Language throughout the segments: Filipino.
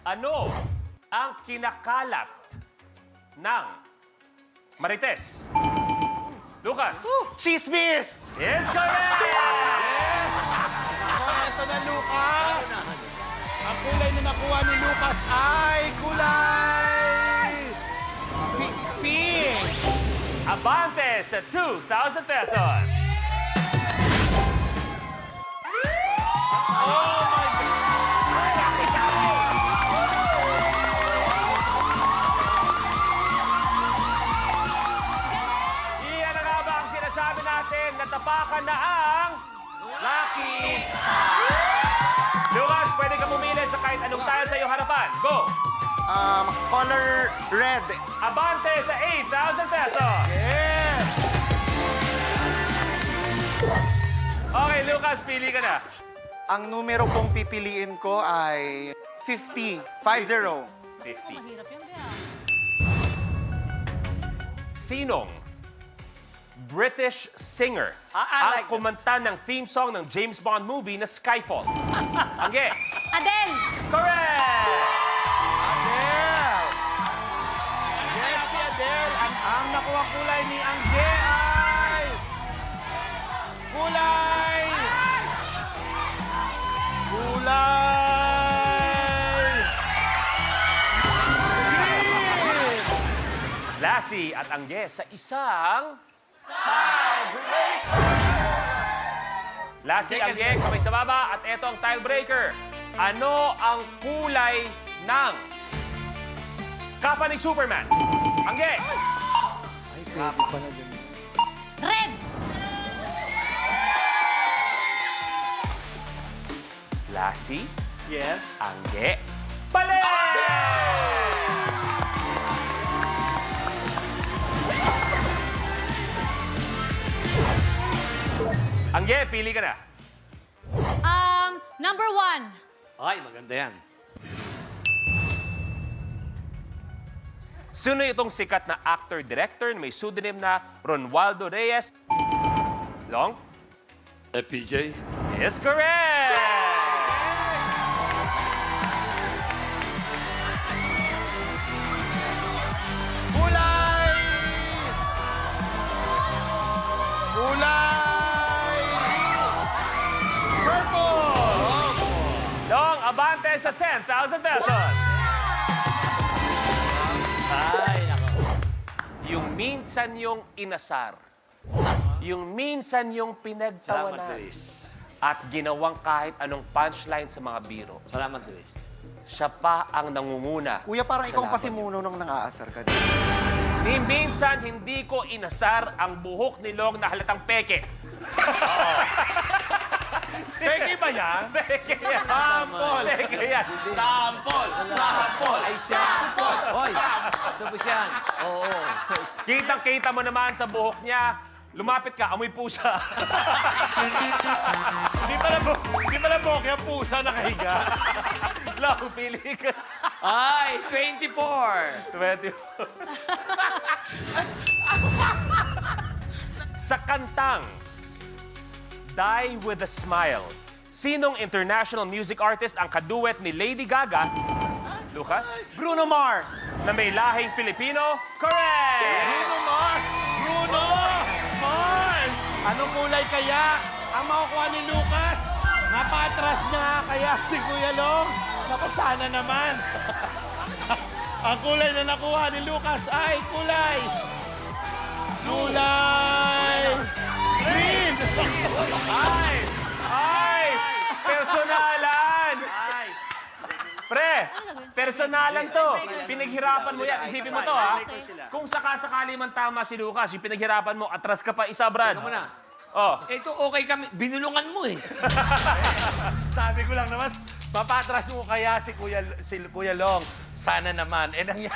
Ano ang kinakalat ng Marites? Lucas. Chismis! Is correct! Yes! Ito na, Lucas. Ang kulay na nakuha ni Lucas ay kulay... Pink! Abante sa 2,000 pesos. Oh my God! Iyan na nga ba ang sinasabi natin na tapakan na ang... Lucky! Lucas, pwede ka pumili sa kahit anong tile sa iyong harapan. Go! Color red. Abante sa 8,000 pesos. Yes! Okay, Lucas, pili ka na. Ang numero pong pipiliin ko ay 50. 50. 50. Mahirap yan, Bea. Sinong British singer ang kumanta ng theme song ng James Bond movie na Skyfall? Angge. Adele! Correct! Adele! Yes, si Adele. Ang nakuha kulay ni Angge ay... Kulay! Kulay! Green! Lassie at Angge sa isang... Lassie, Angge, kamay sa baba at eto ang tiebreaker. Ano ang kulay ng kapa ni Superman? Angge! Red! Lassie, Yes. Angge, balik! Angge, pili ka na. Number 1. Ay, maganda yan. Sino itong sikat na actor-director na may pseudonym na Ronaldo Reyes? Long? PJ? Is correct! Kulay! Kulay! Purple! Long, abante sa 10,000 pesos. Ay, nako. Yung minsan yung inasar. Yung minsan yung Salamat, pinagtawanan. Luis. At ginawang kahit anong punchline sa mga biro. Salamat, Luis. Siya pa ang nangunguna. Kuya, parang sa ikaw laban. pasimuno nung nang-aasar ka. Ni minsan hindi ko inasar ang buhok ni Long na halatang peke. Peki ba yan? Peke yan. Sample! Peke yan. Sample! Sample! Ay, siya! Hoy! Sabos yan. Oo. Kitang-kita mo naman sa buhok niya. Lumapit ka, amoy pusa. Hindi pala bokeh ang pusa nakahiga. Long, pili ka. Ay, 24! 20. Sa kantang Die With A Smile, sinong international music artist ang kaduet ni Lady Gaga, Lucas, Bruno Mars! na may lahing Filipino? Correct! Bruno Mars! Bruno Mars! Anong kulay kaya ang makukuha ni Lucas? Napatras na kaya si Kuya Long. Napasana naman. Ang kulay na nakuha ni Lucas ay kulay. Kulay. Green! Ay! Ay! Personalan! Pre, personalan to. Pinaghirapan mo yan. Isipin mo to, ha? Kung sakasakali man tama si Lucas, yung pinaghirapan mo, atras ka pa isa, Brad. Teka muna. Oh. Ito, okay kami. Binulungan mo eh. Sabi ko lang naman, papatras mo kaya si Kuya Long. Sana naman. Eh, nangyari.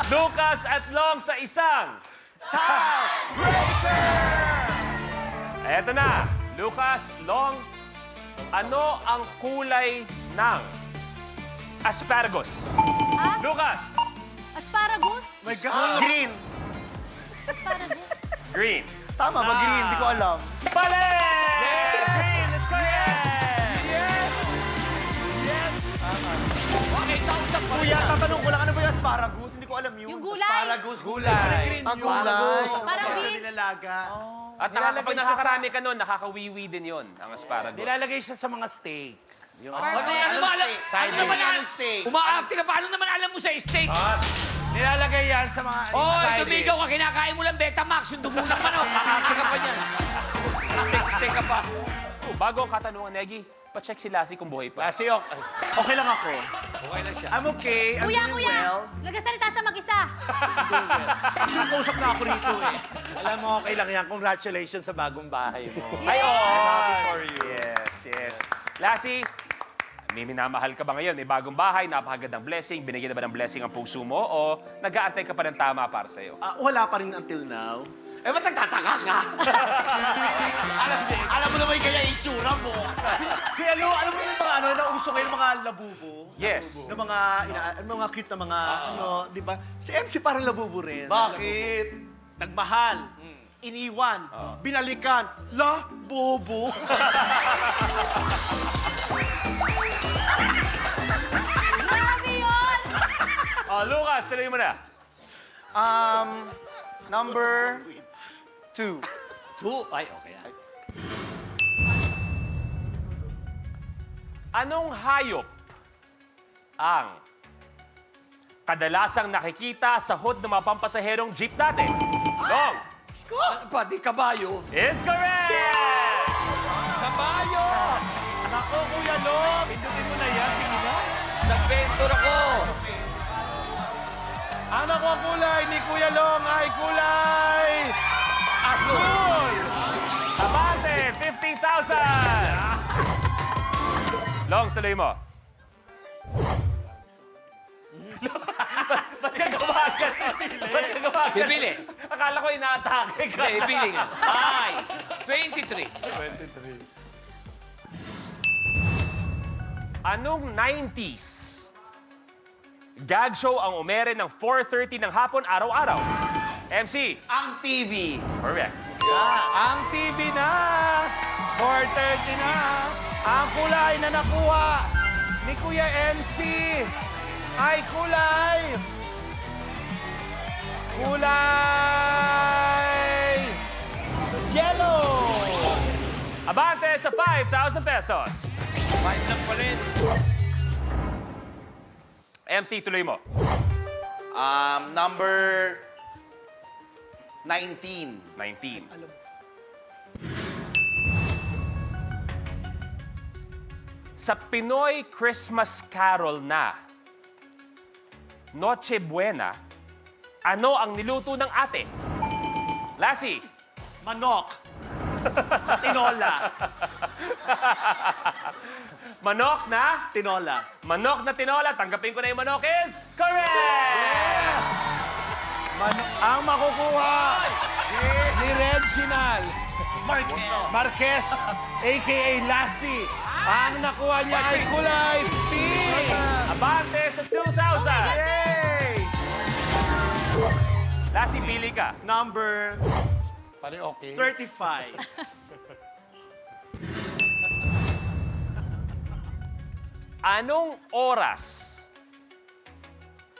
Lucas at Long sa isang tiebreaker! Eto na, Lucas, Long, ano ang kulay ng asparagus? Lucas, Asparagus? My God! Green! Asparagus? green. Tama ba green? Hindi ko alam. Balik! Green is correct! Yes! Yes! Kuya, tatanong ko lang, ano ba yung asparagus? Hindi ko alam yun. Yung gulay. Asparagus, gulay. Ang gulay. Parang Sa beans. nilalaga. At kapag nakakarami ka nun, nakakawiwi din yon ang asparagus. Nilalagay siya sa mga steak. Yung Ano ba alam? Side Ano naman dish. alam? Umaakti ka, paano naman alam mo sa steak? Sauce. Nilalagay yan sa mga Oh, side tumigaw dish. ka, kinakain mo lang Betamax, yung dugo ng manok. Makakti ka pa niyan. Steak ka pa. Oh, bago ang katanungan, Negi, pa-check si Lassie kung buhay pa. Lassie, okay. Okay lang ako. Okay lang siya. I'm okay. I'm Kuya, doing kuya. well. Nagsasalita siya mag-isa. Kasi nakausap na ako rito eh. Alam mo, okay lang yan. Congratulations sa bagong bahay mo. Ay, oo. I'm happy for you. Yes, yes. Lassie, may minamahal ka ba ngayon? May bagong bahay, napakagandang blessing. Binigyan na ba ng blessing ang puso mo? O nag-aantay ka pa ng tama para sa'yo? Wala pa rin until now. Eh, ba't nagtataka ka? alam mo naman kaya itsura mo. Kaya alam mo yung mga nauso ngayon, mga labubo? Yes. Na mga cute na mga, di ba? Si MC parang labubo rin. Bakit? Nagmahal, iniwan, binalikan, bobo. Grabe yun! Oh, Lucas, tuloy mo na. Number 2. Ay, okay. Anong hayop ang kadalasang nakikita sa hood ng mga pampasaherong jeep natin? Long Pati kabayo. is correct! Kabayo! Nako, Kuya Long. Pindutin mo na yan. Sige na. Nag-venture ako. Ano ko kulay ni Kuya Long ay kulay asul! Abante, 50,000! Long, tuloy mo. Ba't ka gumagal? Ba't ka gumagal? Bibili. Akala ko inaatake ka. Okay, bibili nga. Ay, 23. Anong 90s gag show ang umere ng 4:30 ng hapon araw-araw? MC, Ang TV. correct. Ang TV na! 4:30 na! Ang kulay na nakuha ni Kuya MC ay kulay... Kulay... Yellow! Abante sa 5,000 pesos. 5 lang pa rin. MC, tuloy mo. Number 19. 19. Sa Pinoy Christmas Carol na Noche Buena, ano ang niluto ng ate? Lassie, Manok. Tinola. manok na? Tinola. Manok na tinola. Tanggapin ko na yung manok is correct! Yes! Ang makukuha ni Reginald Marquez, a.k.a. Lassie. Ang nakuha niya ay kulay pink. Abante sa 2,000. Yay! Lassie, pili ka. Number Pare, okay. 35. Anong oras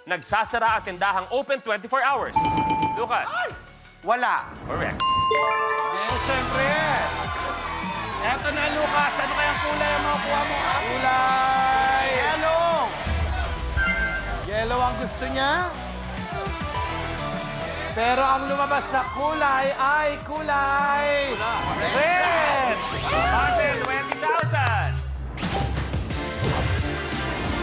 nagsasara ang tindahang open 24 hours? Lucas. Wala. Correct. Yes, syempre. Eto na, Lucas. Ano kayang kulay ang makukuha mo? Kulay! Yellow! Yellow ang gusto niya. Pero ang lumabas sa kulay ay kulay red! Abante, 20,000.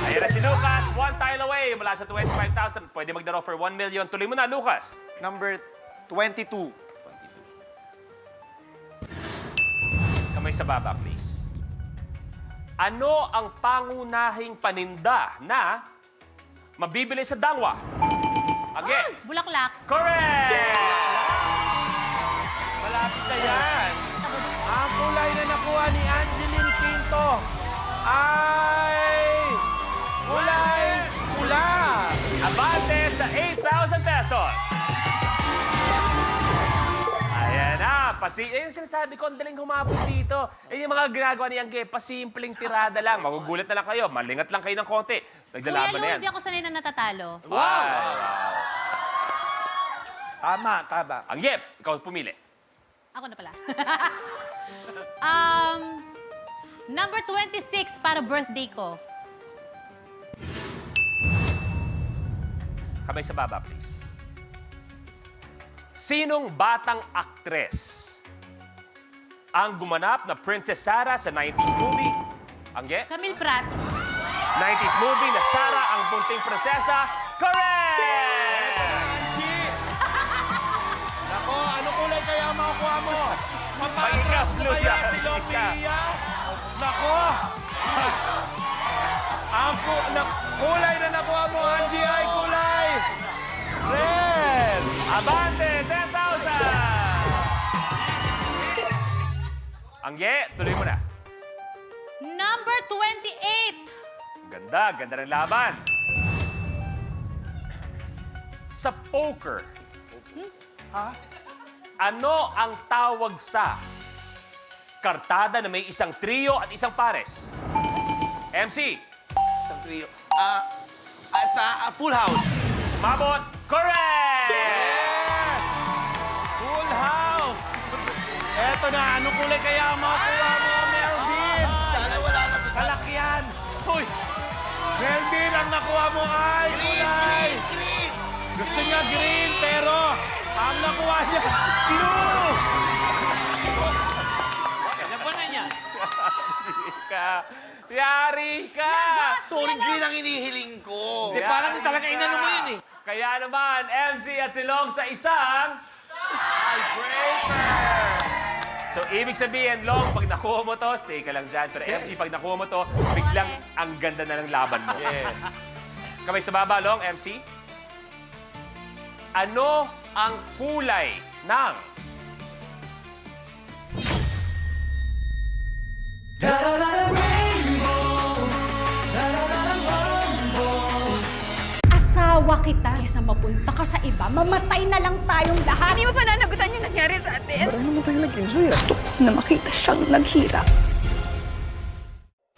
Ayan na si Lucas. One tile away mula sa 25,000. Pwede magdaro for 1 million. Tuloy mo na, Lucas. Number 22. Kamay sa baba, please. Ano ang pangunahing paninda na mabibili sa Dangwa? Again. Bulaklak. Correct! Malapit na yan. Ang kulay na nakuha ni Angeline Pinto ay kulay pula. Abante sa 8,000 pesos. Ayan na. Yung sinasabi ko, ang daling humabol dito. Yung mga ginagawa ni Angge, pasimpleng tirada lang. Magugulat na lang kayo. Malingat lang kayo ng konti. Naglalaban Kuya na Lu, yan. hindi ako sanay na natatalo. Wow! Tama, tama. Ang Yep, ikaw pumili. Ako na pala. Number 26 para birthday ko. Kamay sa baba, please. Sinong batang aktres ang gumanap na Princess Sarah sa 90s movie? Ang Yep. Camille Prats. 90s movie na Sarah ang bunting prinsesa. Correct! Angie! Nako, anong kulay kaya ang makukuha mo? Mapatras Pag-ikas, mo blue kaya yan. si Lopia? Nako! Ang kulay na nakuha mo, Angie, ay kulay red! Abante, 10,000! Ang Ye, tuloy mo na. Number 28. Ganda, ganda ng laban. Sa poker, ano ang tawag sa kartada na may isang trio at isang pares? MC, Isang trio. Full house. mabot, correct! Full house! Eto na, anong kulay kaya ang makukuha mo, Melvin? Sana wala na. Kalakyan! Hoy! Melvin, ang nakuha mo ay kulay! Green! Gusto niya green, pero ang nakuha niya, blue! Labanan niya. Yari ka! Sorry, green ang hinihiling ko. Yari Parang talaga ka. inano mo yun eh. Kaya naman, MC at si Long sa isang tiebreaker! So, ibig sabihin, Long, pag nakuha mo to, stay ka lang dyan. Pero MC, pag nakuha mo to, biglang ang ganda na ng laban mo. Yes. Kamay sa baba, Long, MC. Ano ang kulay ng Asawa kita. Kesa mapunta ka sa iba, mamatay na lang tayong lahat. Hindi mo pa nanagutan yung nangyari sa atin. Gusto ko na makita siyang naghirap.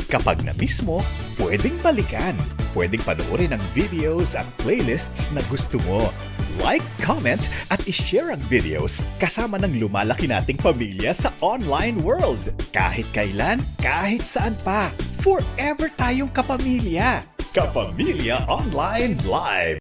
Kapag na-miss mo, pwedeng balikan. Pwedeng panoorin ang videos at playlists na gusto mo. Like, comment, at ishare ang videos kasama ng lumalaki nating pamilya sa online world. Kahit kailan, kahit saan pa. Forever tayong kapamilya. Kapamilya Online Live.